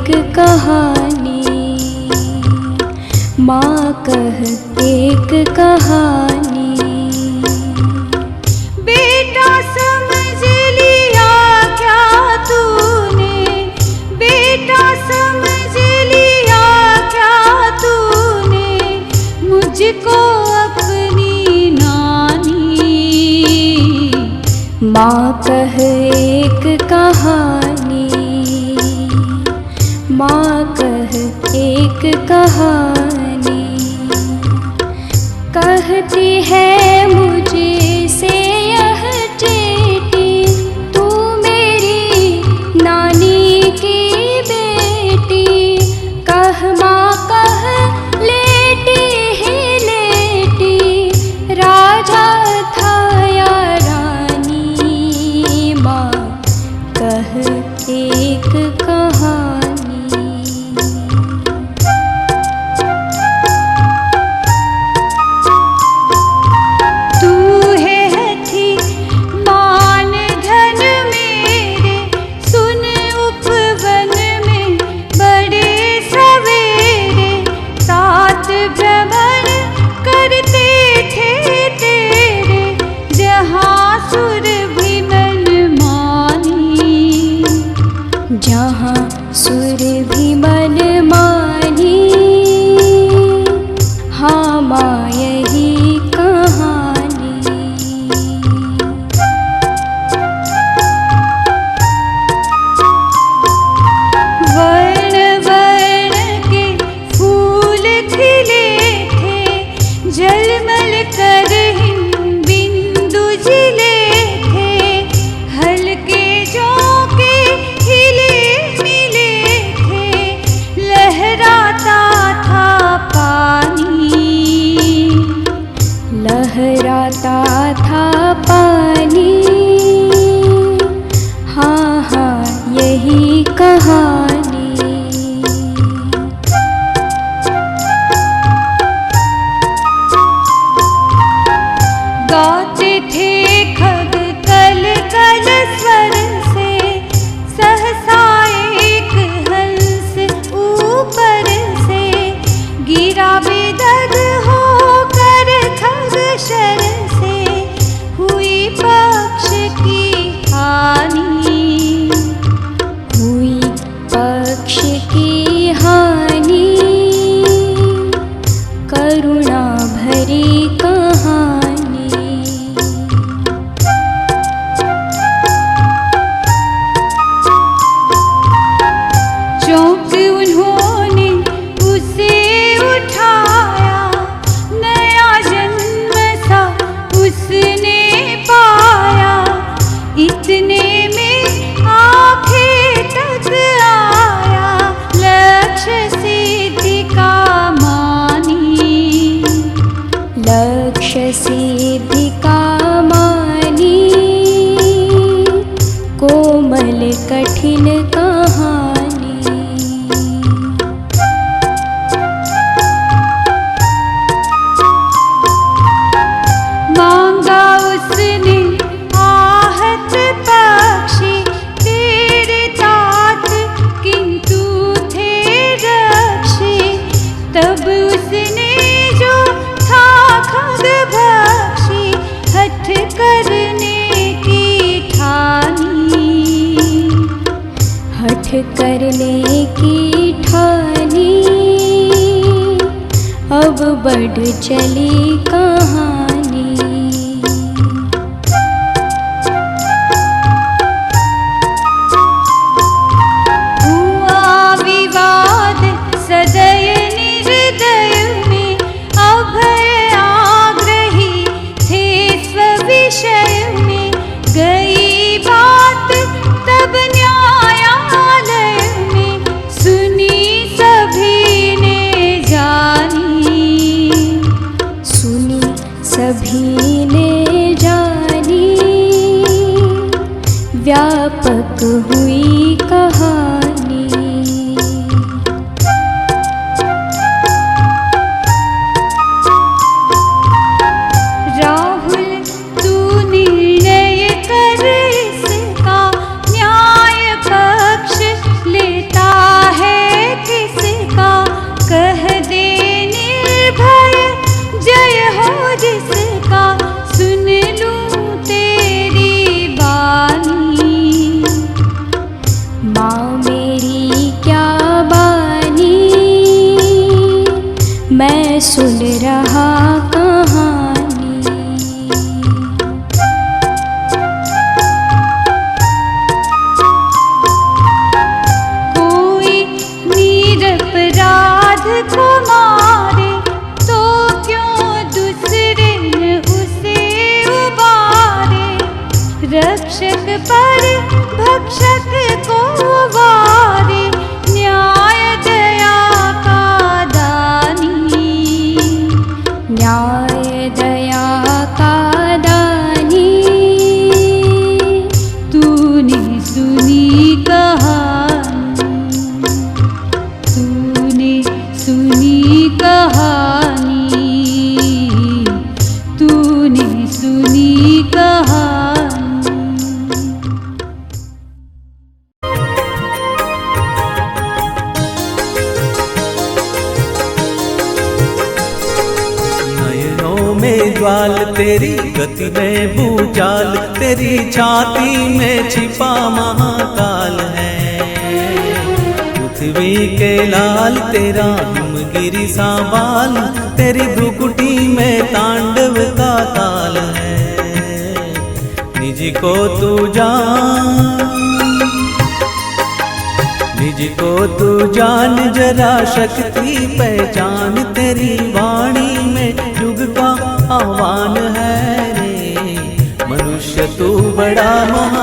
एक कहानी, माँ कह एक कहानी। बेटा समझ लिया क्या तूने, बेटा समझ लिया क्या तूने, मुझको अपनी नानी। माँ कह एक कहानी, माँ कह एक कहानी। कहती है मुझे से यह चेटी, तू मेरी नानी की बेटी। कह माँ कह लेटी ही लेटी, राजा था या रानी। माँ कह एक कहानी। जहाँ सुर भी मन मानी, हाँ माँ यही कहानी। वर्ण वर्ण के फूल खिले थे, झलमल कर बिंदु जिले थे। हल्के झोंके हिले मिले थे, लहराता था पानी, लहराता था पानी। हाँ हाँ यही कहानी। गाते थे खग कल कल स्वर से, सहसा एक हंस ऊपर से गिरा बेदग होकर खग शर से। हुई पक्ष की हानि, हुई पक्ष की हानि, करुणा भरी कहानी। चौंक उन्होंने उसे उठाया, नया जन्म सा उसने पाया। इतने में आंखें तक आया, लक्ष्य सिद्धि का मानी, लक्ष्य सिद्धि का मानी। कोमल कठिन कहानी। मांगा उसने आहत पक्षी तेरे तात, किंतु थे रक्षी। तब उसने जो था खग भक्षी, हठ करने की ठानी, हठ करने की ठानी। अब बढ़ चली कहानी। हुआ विवाद सदय निर्दय में, अभय आग्रही थे स्विषय में। गई बात तब न्यायालय में, सुनी सभी ने जानी, सुनी सभी ने जानी। व्यापक हुई कहानी। राहुल तू निर्णय कर, इसका न्याय पक्ष लेता है मैं सुन रहा कहानी। कोई निरपराध को मारे तो क्यों दूसरे न उसे उबारे। रक्षक पर भक्षक को वारे, न्याय दया का दानी। न्याय दया का दानी। तूने सुनी कहानी, तूने सुनी कहानी, तूने सुनी कहानी। नयनों में ज्वाल तेरी, गति में भूचाल तेरी, छाती में छिपा महाकाल है। पृथ्वी के लाल तेरा हिमगिरी सा बाल, तेरी भ्रुकुटी में तांडव का ताल है। निज को तू जान, निज को तू जान जरा शक्ति पहचान, तेरी वाणी में युग का आह्वान है रे। मनुष्य तू बड़ा महान